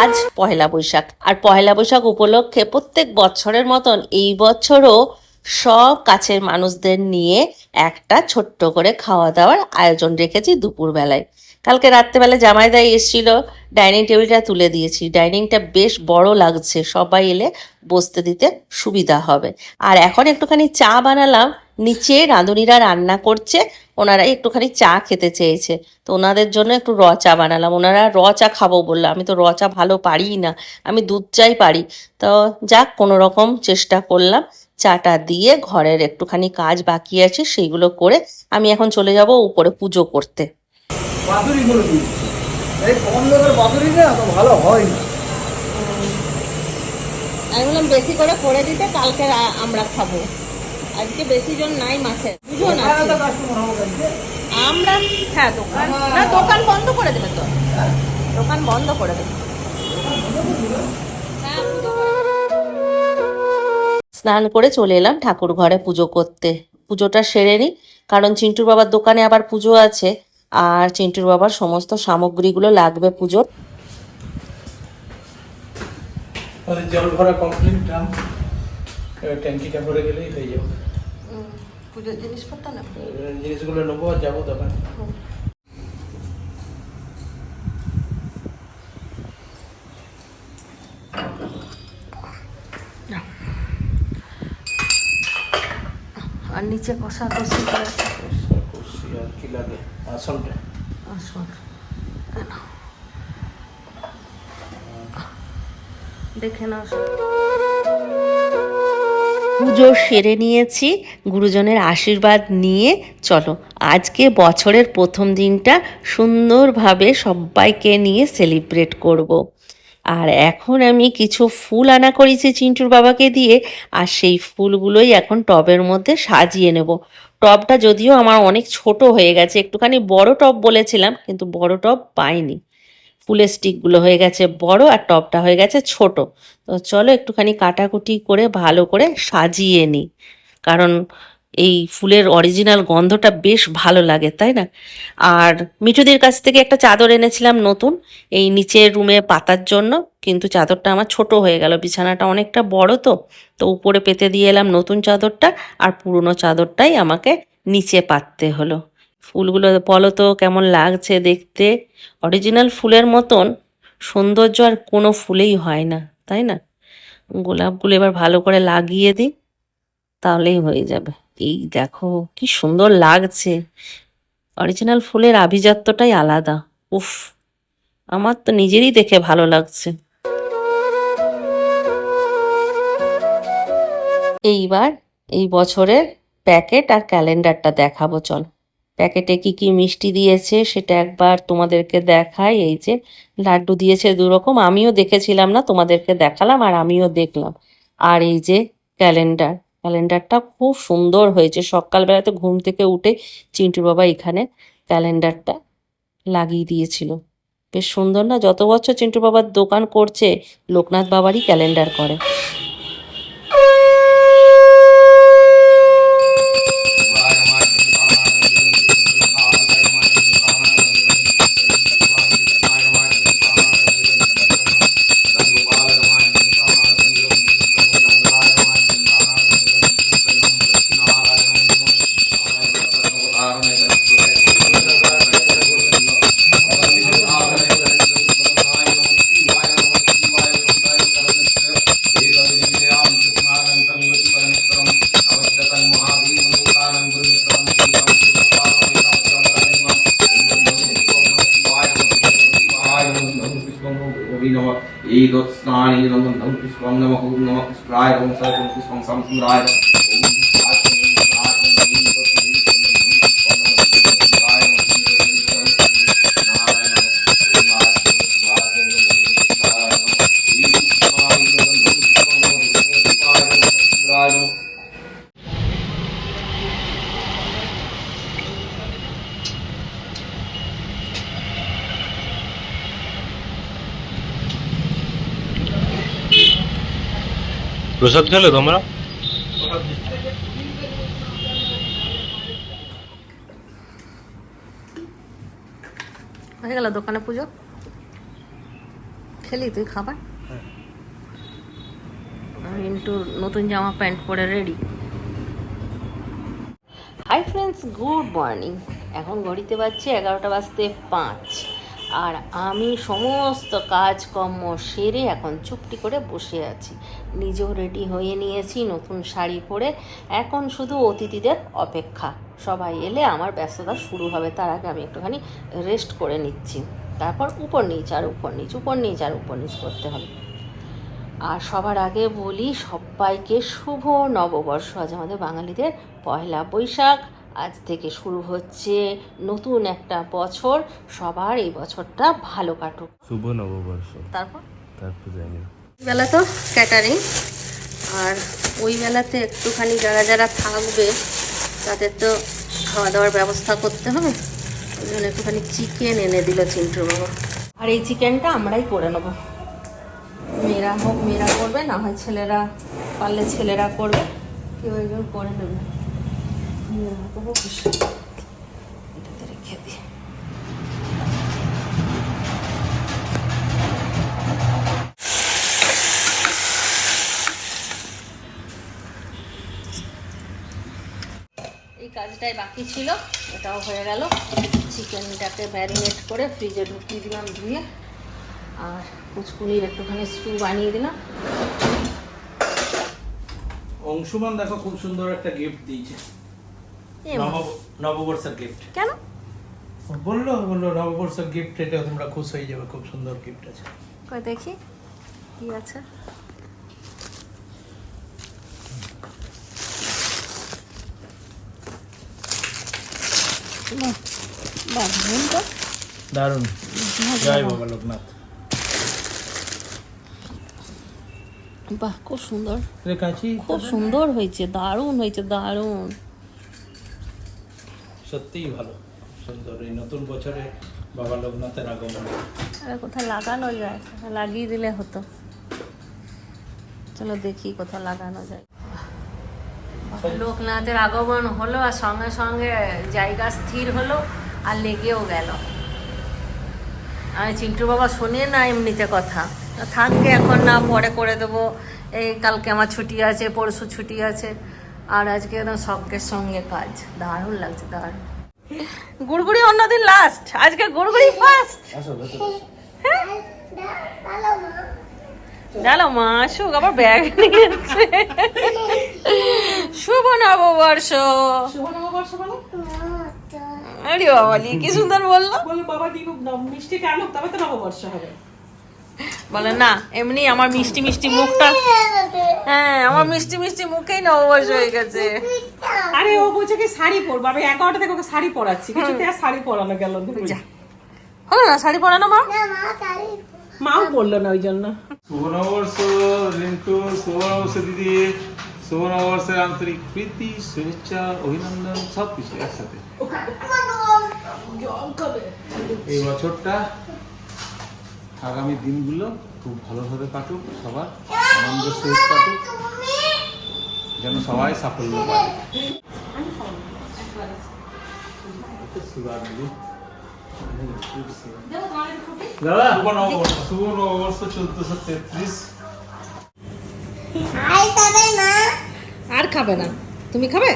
আজ পহেলা বৈশাখ, আর পহেলা বৈশাখ উপলক্ষে প্রত্যেক বছরের মতন এই বছরও সব কাছের মানুষদের নিয়ে একটা ছোট্ট করে খাওয়া দাওয়ার আয়োজন রেখেছি দুপুরবেলায়। কালকে রাত্রেবেলা জামাইদাই এসেছিল, ডাইনিং টেবিলটা তুলে দিয়েছি। ডাইনিংটা বেশ বড় লাগছে, সবাই এলে বসতে দিতে সুবিধা হবে। আর এখন একটুখানি চা বানালাম, নিচে রাঁধুনিরা রান্না করছে, ওনারা একটুখানি চা খেতে চেয়েছে, তো ওনাদের জন্য একটু র চা বানালাম। ওনারা র চা খাবো বললো, আমি তো র চা ভালো পারিই না, আমি দুধ চাই পারি। তো যাক, কোনো রকম চেষ্টা করলাম। চাটা দিয়ে ঘরের একটুখানি কাজ বাকি আছে সেইগুলো করে আমি এখন চলে যাব উপরে পুজো করতে। বাদুড়ি করে দিচ্ছি, এই কম দামের বাদুড়ি না তো ভালো হয় না। আমি বললাম বেশি করে দিতে, কালকে আমরা খাবো, আজকে বেশি জন নাই মাছের, বুঝো না। আমরা হ্যাঁ দোকান না, দোকান বন্ধ করে দেবে তো, দোকান বন্ধ করে দেবে। স্নান করে চলে এলাম ঠাকুর ঘরে পুজো করতে। পুজোটা সেরে নিই, কারণ চিন্টুর বাবার দোকানে আবার পুজো আছে, আর চিন্টুর বাবার সমস্ত সামগ্রীগুলো লাগবে পুজোর। জল ভরা কমপ্লিট, ড্রাম ট্যাঙ্কিটা ভরে গেলেই হয়ে যাবে। পুজোর জিনিসপত্র না, জিনিসগুলো নেবো আর যাবো দোকানে। আর নিচে কষা কষি করে কুর্সি আর কি লাগে, আসনটা আসুন দেখে নাও। পুজো সেরে নিয়েছি, গুরুজনের আশীর্বাদ নিয়ে চলো আজকে বছরের প্রথম দিনটা সুন্দরভাবে সবাইকে নিয়ে সেলিব্রেট করব। আর এখন আমি কিছু ফুল আনা করেছি চিন্টুর বাবাকে দিয়ে, আর সেই ফুলগুলোই এখন টবের মধ্যে সাজিয়ে নেব। টবটা যদিও আমার অনেক ছোট হয়ে গেছে, একটুখানি বড় টব বলেছিলাম কিন্তু বড় টব পাইনি। ফুলের স্টিকগুলো হয়ে গেছে বড় আর টবটা হয়ে গেছে ছোট। তো চলো একটুখানি কাটাকুটি করে ভালো করে সাজিয়ে নিই, কারণ এই ফুলের অরিজিনাল গন্ধটা বেশ ভালো লাগে, তাই না? আর মিঠুদির কাছ থেকে একটা চাদর এনেছিলাম নতুন, এই নিচের রুমে পাতার জন্য, কিন্তু চাদরটা আমার ছোট হয়ে গেল, বিছানাটা অনেকটা বড়, তো তো উপরে পেতে দিয়ে এলাম নতুন চাদরটা, আর পুরনো চাদরটাই আমাকে নিচে পাততে হলো। ফুলগুলো বলো তো কেমন লাগছে দেখতে? অরিজিনাল ফুলের মতন সৌন্দর্য আর কোনো ফুলেই হয় না, তাই না? গোলাপগুলো এবার ভালো করে লাগিয়ে দিই, তাহলেই হয়ে যাবে। এই দেখো কি সুন্দর লাগছে, অরিজিনাল ফুলের আভিজাত্যটাই আলাদা। উফ, আমার তো নিজেরই দেখে ভালো লাগছে। এইবার এই বছরের প্যাকেট আর ক্যালেন্ডারটা দেখাবো, চল। প্যাকেটে কি কি মিষ্টি দিয়েছে সেটা একবার তোমাদেরকে দেখাই। এই যে লাড্ডু দিয়েছে 2 রকম, আমিও দেখেছিলাম না, তোমাদেরকে দেখালাম আর আমিও দেখলাম। আর এই যে ক্যালেন্ডার, ক্যালেন্ডারটা খুব সুন্দর হয়েছে। সকালবেলাতে ঘুম থেকে উঠে চিন্টুর বাবা এখানে ক্যালেন্ডারটা লাগিয়ে দিয়েছিল। বেশ সুন্দর না? যত বছর চিন্টুর বাবার দোকান করছে, লোকনাথ বাবারই ক্যালেন্ডার করে। स्नानी नमः पुष्पं नमः ओम नमः पुष्पाय ओम सर्वं पुष्पं संस्मराय প্রসাদ খেলে তোমরা? হয়ে গেল দোকানে পুজো। খেলি তুই খাবার? হ্যাঁ। আমি একটু নতুন জামা প্যান্ট পরে ready. Hi friends, good morning. এখন ঘড়িতে বাজছে 11:05 আর আমি সমস্ত কাজকর্ম সেরে এখন চুপটি করে বসে আছি। নিজেও রেডি হয়ে নিয়েছি নতুন শাড়ি পরে। এখন শুধু অতিথিদের অপেক্ষা, সবাই এলে আমার ব্যস্ততা শুরু হবে। তার আগে আমি একটুখানি রেস্ট করে নিচ্ছি, তারপর উপর নিচ আর উপর নিচ, উপর নিচ আর উপর নিচ করতে হবে। আর সবার আগে বলি সবাইকে শুভ নববর্ষ। আজ আমাদের বাঙালিদের পয়লা বৈশাখ। আজ থেকে শুরু হচ্ছে নতুন একটা বছর। সবার এই বছরটা ভালো কাটুক। শুভ নববর্ষ। তারপর জানি না। বেলা তো ক্যাটারিং, আর ওই বেলাতে একটুখানি যারা যারা থাকবে তাদের তো খাওয়া দাওয়ার ব্যবস্থা করতে হবে। ওই জন্য একটুখানি চিকেন এনে দিল চিন্টুর বাবা। আর এই চিকেনটা আমরাই করে নেবো। মেয়েরা হোক মেয়েরা করবে, না হয় ছেলেরা পারলে ছেলেরা করবে, কেউ একজন করে নেবে। এটাতে রেখে দিই। এই কাজটাই বাকি ছিল, এটাও হয়ে গেল। চিকেনটাকে ম্যারিনেট করে ফ্রিজে ঢুকিয়ে দিলাম ধুয়ে। আর পুচকুনির একটুখানি স্টু বানিয়ে দিলাম। অংশুমান দেখো খুব সুন্দর একটা গিফট দিয়েছে, নববর্ষের গিফট। কেন বললো নববর্ষের গিফট, এটা তোমরা খুশ হয়ে যাবে, খুব সুন্দর গিফট আছে। কই দেখি কি আছে। দারুণ, জয় বাবা লোকনাথ। বাহ, খুব সুন্দর, কাঁচি খুব সুন্দর হয়েছে, দারুণ হয়েছে, দারুণ। সত্যিই ভালো, সুন্দর। এই নতুন বছরে বাবা লোকনাথের আগমন। আরে কোথায় লাগানো যায়, লাগিয়ে দিলে হতো। চলো দেখি কোথায় লাগানো যায়। লোকনাথের আগমন হলো আর সঙ্গে সঙ্গে জায়গা স্থির হলো আর লেগেও গেল। আমি চিন্টু বাবা শোনে না এমনিতে কথা, থাকবে এখন না, পরে করে দেবো। এই কালকে আমার ছুটি আছে, পরশু ছুটি আছে, আর আজকে একদম শখের সঙ্গে কাজ। দারুণ লাগছে, দারুণ। গুড়গুড়ি অন্যদিন লাস্ট, আজকে গুড়গুড়ি ফার্স্ট। জানো মা আসুক, আবার ব্যাগ নিয়েছে। শুভ নববর্ষ। শুভ নববর্ষ বলো। আরে বাবা কি সুন্দর বললো। বলো বাবা কি মিষ্টি কানুক, তবে তো নববর্ষ হবে। বলে না, এমনি আমার মিষ্টি মিষ্টি মুখটা, হ্যাঁ আমার মিষ্টি মিষ্টি মুখেই নববর্ষ হয়ে গেছে। আরে ও বলছে কি শাড়ি পরবো, আমি 11টা থেকে ওকে শাড়ি পরাচ্ছি, কিছুতে আর শাড়ি পরানো গেল না। যা হলো না শাড়ি পরানো মা, মাও পরলো না ওই জন্য। শুভ নববর্ষ রিন্টু, শুভ নববর্ষ দিদি, শুভ নববর্ষের আন্তরিক প্রীতি, শুভেচ্ছা, অভিনন্দন, সব কিছু একসাথে। এই বছরটা আগামী দিনগুলো খুব ভালোভাবে কাটুক, সবার আনন্দের সহিত কাটুক, যেন সবাই সাফল্য পায়। দাদা শুভ নববর্ষ 1433। আর খাবে না, তুমি খাবে?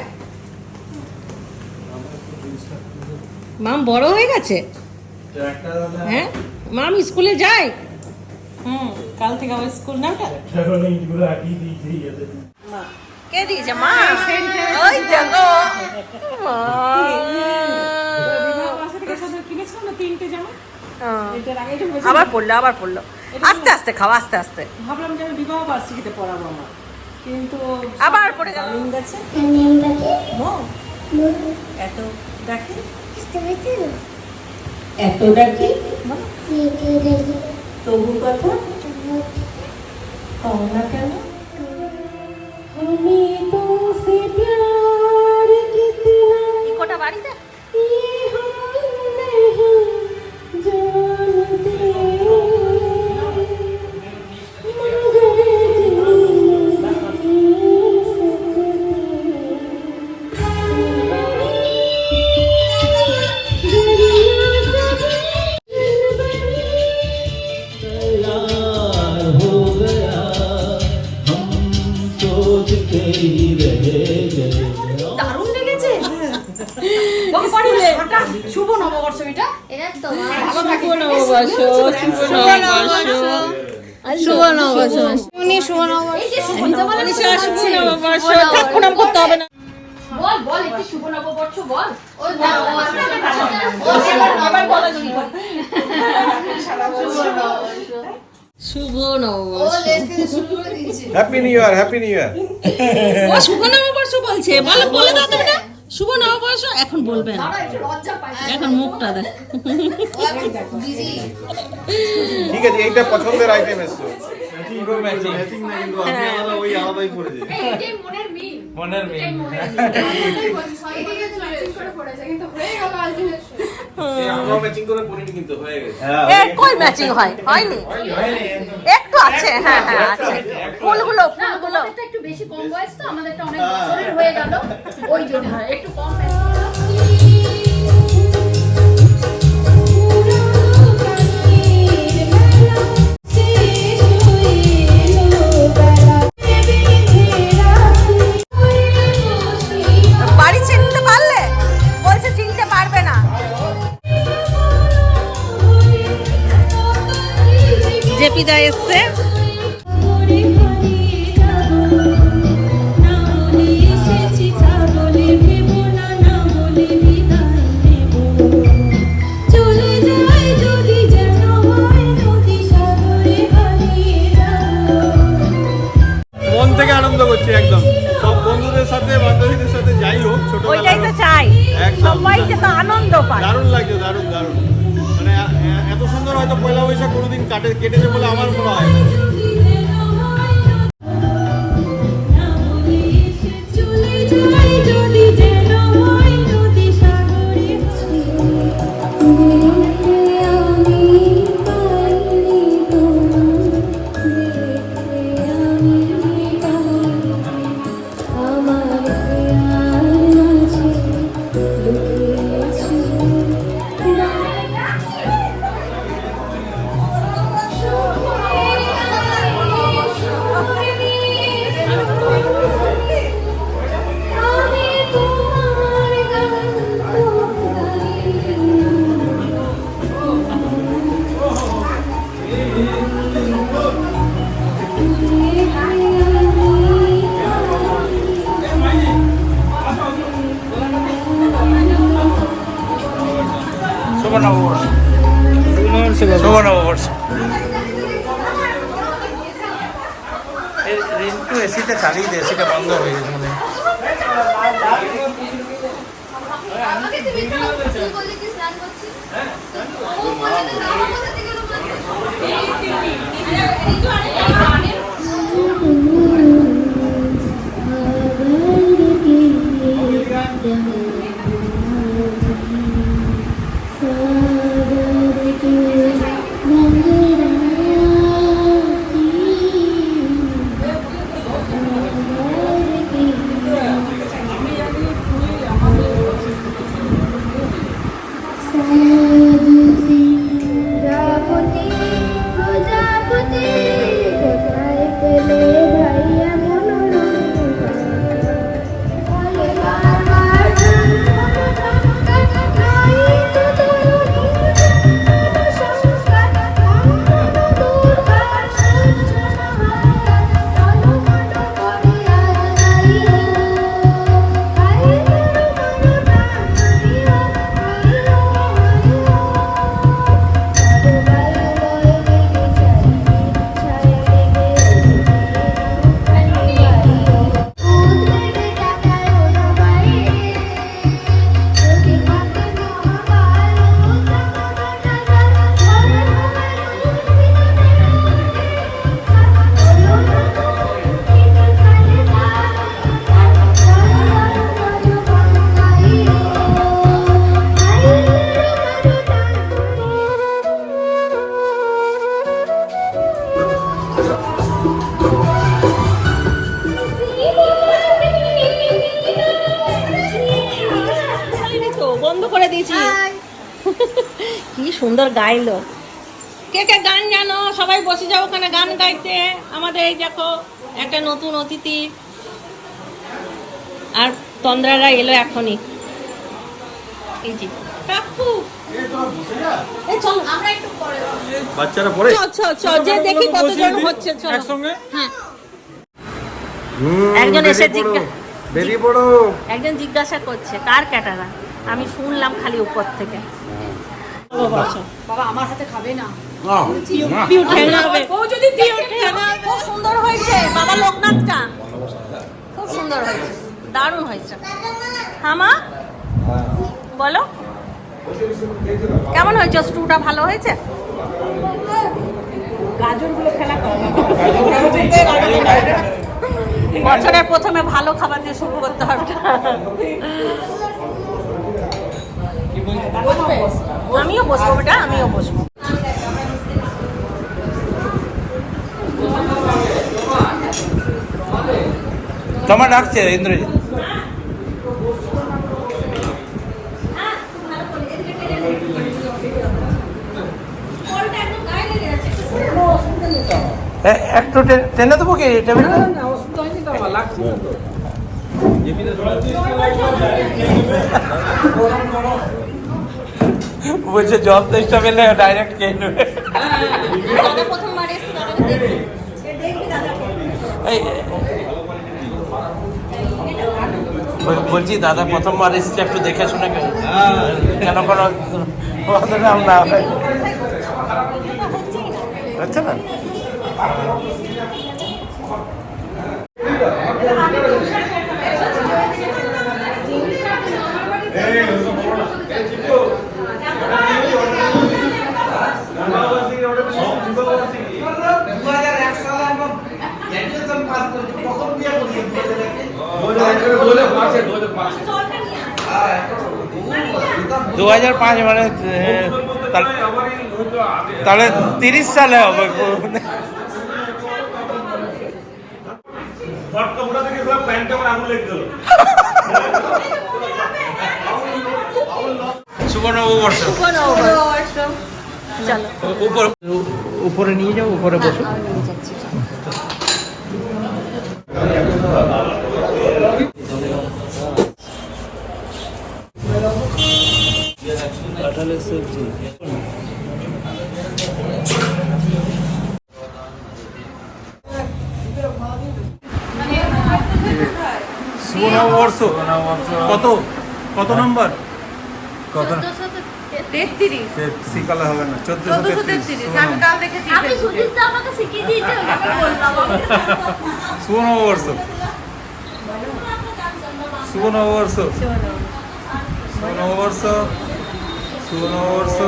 মাম বড় হয়ে গেছে, হ্যাঁ মাম স্কুলে যায়। কাল থেকে আমার স্কুল না। কে দিয়েছে মা? ওই দেখো মা। কিনেছিলাম না 3টে জামা, এটার আগে আবার পড়লো, আবার পড়লো। আস্তে আস্তে খাও, আস্তে আস্তে। ভাবলাম যে আমি বিবাহ বার্ষিকীতে পরাবো আমার, কিন্তু আবার পড়ে গেল। গেছে এত দেখি এত ডাকি তবু কথা কও না কেন। আমি তোমসে প্যার কিতনা ইকোটা বাড়িতে ये हम नहीं जानते मगर শুভ নববর্ষ এটা একদম ভালো থাকি। শুভ নববর্ষ উনি শুভ নববর্ষ এই যে শুভ নববর্ষ শুভ নববর্ষ থাক প্রণাম করতে হবে না বল বল একটু শুভ নববর্ষ বল ও এবার বলো শুভ। শুভ ও নববর্ষ লেজ থেকে শুরু করে দিয়েছে happy new year, happy new year. ও শুভ নববর্ষ বলছে বলে দাও তুমি না শুভ নববর্ষ এখন বলবে না দাঁড়া একটু লজ্জা পাই এখন মুখটা দেখ বিজি ঠিক আছে, এইটা পছন্দের আইটেম এসছে। এটাই মনের মিল মনের মিল। এটাই বলছি সবাই দিকে ম্যাচিং করে পড়েছে কিন্তু হয়ে গেল আলটিমেটলি আমরাও ম্যাচিং করে পরিনি কিন্তু হয়ে গেছে। এ কই ম্যাচিং হয়নি একটু আছে হ্যাঁ আছে ফুলগুলো না তোমাদেরটা একটু বেশি কম বয়স তো আমাদেরটা অনেক বছরের হয়ে গেল ওই জন্য একটু কম বাড়ি চিনতে পারলে বলছে চিনতে পারবে না জেপিদা এসছে মন থেকে আনন্দ করছি একদম, সব বন্ধুদের সাথে বান্ধবীদের সাথে যাই হোক ওইটাই তো চাই সবাই যে তো আনন্দ পায় দারুণ লাগছে, দারুণ দারুণ। মানে এত সুন্দর হয়তো পয়লা বৈশাখ কোনোদিন কেটেছে বলে আমার মনে হয় না। শুভ নববর্ষ। শুভ নববর্ষ। রিন্টু এসিটা চালিয়ে দে, এসিটা বন্ধ হয়ে গেছে মনে হয়। আমাকে তুমি তো কি বললি কি স্নান করছিস ও বলে না আমাকে থেকে বন্ধ করে দিয়েছি কি সুন্দর গাইলো কে কে গান জানো সবাই বসে যাও ওখানে গান গাইতে আমাদের এই দেখো একটা নতুন অতিথি আর তন্দ্রারা এলো এখনই এই যে কাকু এই চলো আমরা একটু পরে বাচ্চারা পড়ে চল যে দেখি কতজন হচ্ছে চলো একসঙ্গে হ্যাঁ একজন এসে বেরিয়ে পড়ো। একজন জিজ্ঞাসা করছে কার ক্যাটারা, আমি শুনলাম খালি উপর থেকে। বাবা আমার হাতে খাবে না খুব সুন্দর হয়েছে বাবা, লোকনাথটা খুব সুন্দর হয়েছে, দারুণ হয়েছে। হ্যাঁ মা বলো কেমন হয়েছে? স্টুটা ভালো হয়েছে? গাজরগুলো ফেলা বছরের প্রথমে ভালো খাবার দিয়ে শুরু করতে হবে। আমিও বসবো বেটা, আমিও বসবো। তোমার ডাকছে ইন্দ্রজিৎ। একটু টেনে দেবো কি টেবিলটা? বলছে জল তো ইচ্ছা পেলে ডাইরেক্ট খেয়ে নেবে। প্রথমবার এসে দাদাকে দেখবি, দাদাকে এই বলছি দাদা প্রথমবার এসেছে, একটু দেখে শুনে কেন কোনো বদনাম না হয়। আচ্ছা না দু 2005 মানে তাহলে 30 সালে হবে। শুভ নববর্ষ। চলো উপরে নিয়ে যাও, উপরে বসো। নিয়ে যাচ্ছি। শুভ নববর্ষ। কত কত নম্বর? কত? 1433 কালে হবে না, 1433। আমি কাল দেখেছি। আমি সুজিত দা আমাকে শিখিয়ে দিয়েছে, ওটাকে বললাম। শুভ নববর্ষ। শুভ নববর্ষ। শুভ নববর্ষ। শুভ নববর্ষ।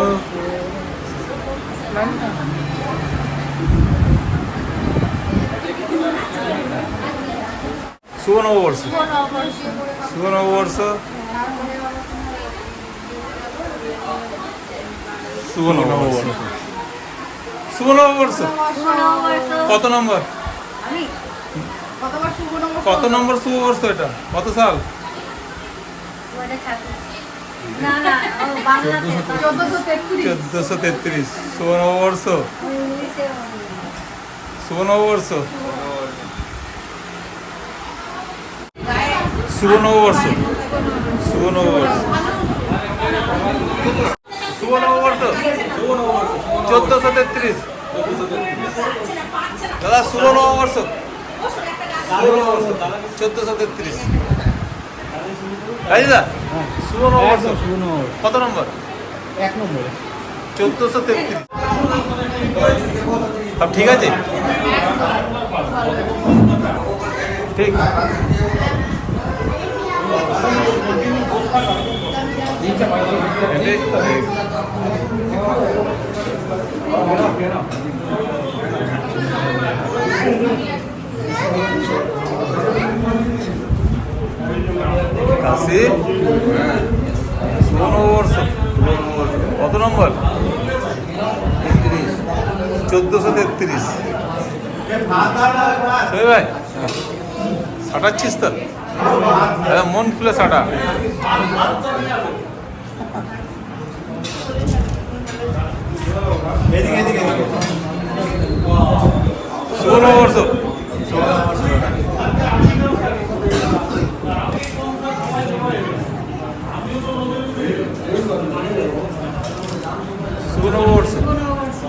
শুভ নববর্ষ। শুভ নববর্ষ। শুভ নববর্ষ। শুভ নববর্ষ। কত নম্বর? কত নম্বর শুভবর্ষ এটা? কত সাল? না না বাংলাতে 1433। শুভ নববর্ষ। শুভ নববর্ষ। শুভ নববর্ষ। শুভ নববর্ষ। শুভ নববর্ষ। 1433। দাদা শুভ নববর্ষ। 1433। দাদা শুভ নববর্ষ। কত নম্বর? 1 নম্বরে 1433। সব ঠিক আছে? ঠিক। কাশি শুভ নববর্ষ। কত নম্বর? 1433। ভাই সাঁটাচ্ছিস তো? মন খুলে সাঁটা। শুভ নববর্ষ।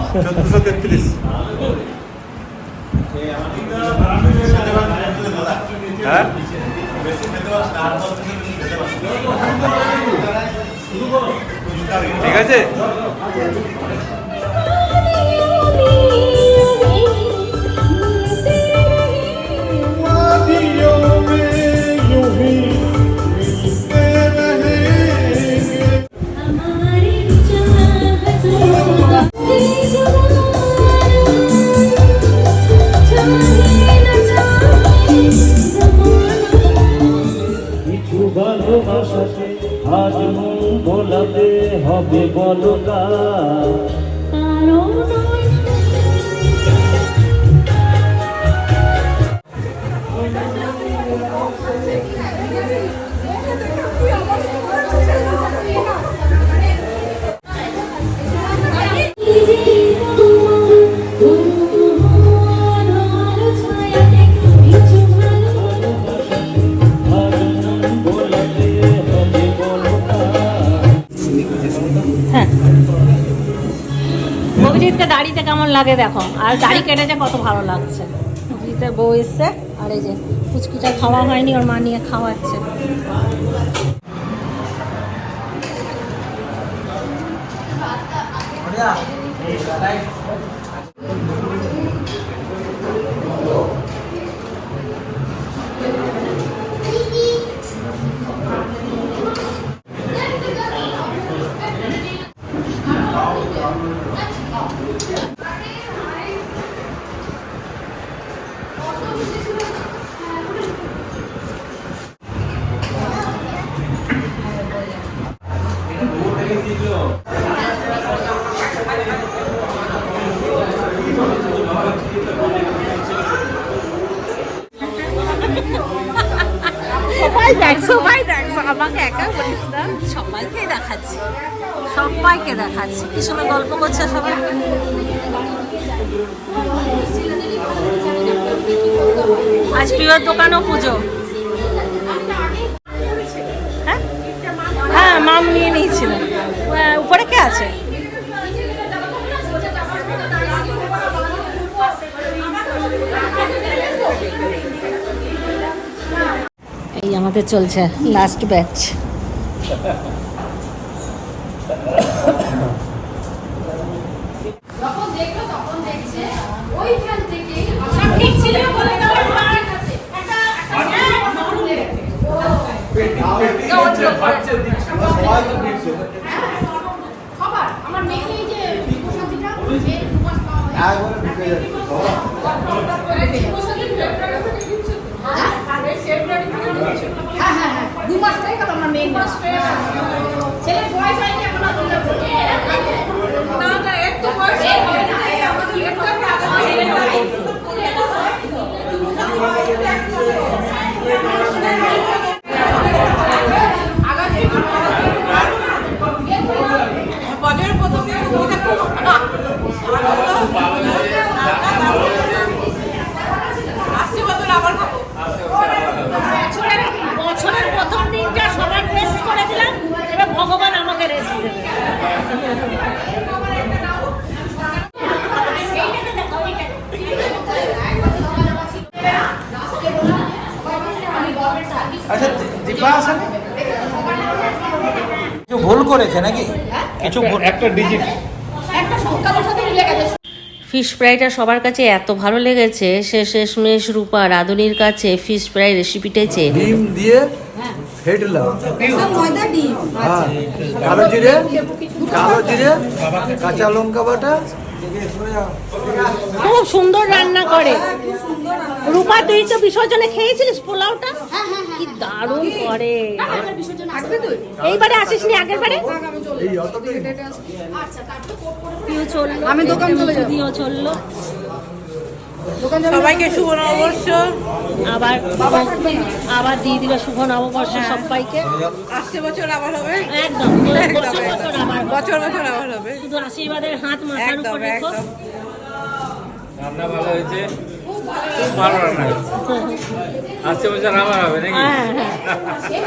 1433 হ্যাঁ ঠিক আছে কিছু ভালোবাসাতে আজ মন ভোলাতে হবে বলো গা অভিজিৎকে দাড়িতে কেমন লাগে দেখো, আর দাড়ি কেটেছে কত ভালো লাগছে। অভিজিতের বউ এসছে, আর এই যে ফুচকিটা খাওয়া হয়নি, ওর মা নিয়ে খাওয়াচ্ছে। সবাই দেখছো, আমাকে একা বলিস না, সবাইকে দেখাচ্ছি, সবাইকে দেখাচ্ছি। কি সময় গল্প করছে সবাই। আজ প্রিয়র দোকানও পুজো। হ্যাঁ হ্যাঁ, মাম নিয়ে নিয়েছিল। উপরে কে আছে? এই আমাদের চলছে লাস্ট ব্যাচ। যখন দেখলো তখন দেখছে ওইখান থেকে ঠিক ছিল বলে দাও খবর আমার মেয়ে এই যে বিপসাদিটা মেয়ে 2 মাস পাওয়া হ্যাঁ 2 মাস থেকে আমার মেয়ে মাস ছেলের বয়স হয়নি এখন না না একটু বয়স আমাদের একটু বছরের প্রথম দিন বছরের প্রথম দিনটা সবার রেস্ট করে দিলাম, এবার ভগবান আমাকে রেস্ট দেবে। আচ্ছা দীপা আছে কিছু ভুল করেছে নাকি? কিছু একটা ডিজিট একটা সংখ্যা বসাতে লেগে গেছে। ফিশ ফ্রাইটা সবার কাছে এত ভালো লেগেছে, সে শেষমেশ রূপা রাঁধুনির কাছে ফিশ ফ্রাই রেসিপিটাই চেয়ে নিল। ডিম দিয়ে ফেটলাম, ময়দা ডিম হ্যাঁ, কালো জিরে কাঁচা লঙ্কা বাটা। খুব সুন্দর রান্না করে রূপা। তুই তো বিসর্জনে খেয়েছিলিস পোলাওটা, কি দারুণ করে। এইবারে আসিস নি, আগের বারে আমি দোকান চলে যাবো, চললো। সবাইকে শুভ নববর্ষ। আবার দিয়ে দিবে শুভ নববর্ষ সবাইকে। আসছে বছর আবার হবে, একদম বছর বছর আবার হবে। শুধু আশীর্বাদের হাত মাথার উপর রেখো। রান্না ভালো হয়েছে, খুব ভালো রান্না হয়েছে। আসছে বছর আবার হবে নাকি? হ্যাঁ হ্যাঁ,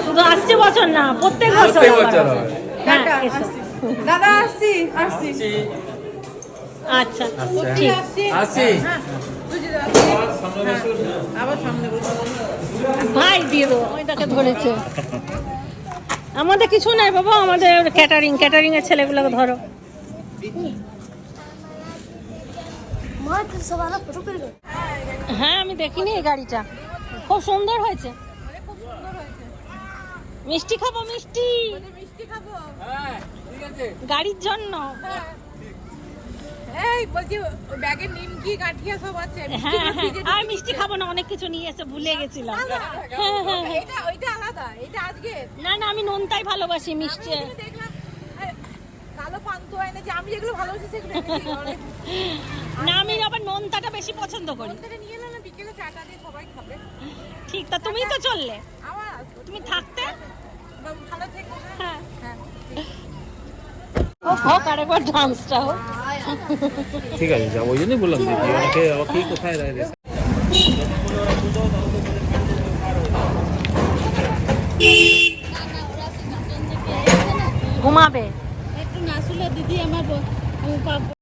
শুধু আসছে বছর না, প্রত্যেক বছর বছর হবে। হ্যাঁ, এসো। দাদা আসছি আসছি। আচ্ছা ঠিক আসছি ভাই দিয়ে দেবো, ওই তাকে ধরেছে। আমাদের কিছু নাই বাবা, আমাদের ক্যাটারিং এর ছেলেগুলোকে ধরো। মা তো সবাই ফটো করে দাও। হ্যাঁ আমি দেখিনি এই গাড়িটা, খুব সুন্দর হয়েছে। মিষ্টি খাবো, মিষ্টি গাড়ির জন্য। এই বলছি ব্যাগে নিমকি গাঁঠিয়া সব আছে। হ্যাঁ আর মিষ্টি খাবো না, অনেক কিছু নিয়ে এসে ভুলে গেছিলাম। হ্যাঁ এটা ওইটা আলাদা, এটা আজকে না না আমি নোনতাই ভালোবাসি, মিষ্টি দেখলাম কালো পান্তুয়া এনেছে, আমি যেগুলো ভালোবাসি সেগুলো এনেছি। না আমি আবার নোনতাটা বেশি পছন্দ করি। ওখানে নিয়ে এলাম না, বিকেলে চাটা দিয়ে সবাই খাবে। ঠিক, তা তুমিই তো চললে, আমার তুমি থাকতে। ভালো থেকো। হ্যাঁ হোক আরেকবার ডান্সটা হোক। ঠিক আছে যাবো, ওই জন্যই বললাম দেখি অনেকে কি কোথায় রয়েছে। ঘুমাবে। একটু নাচুলে দিদি আমার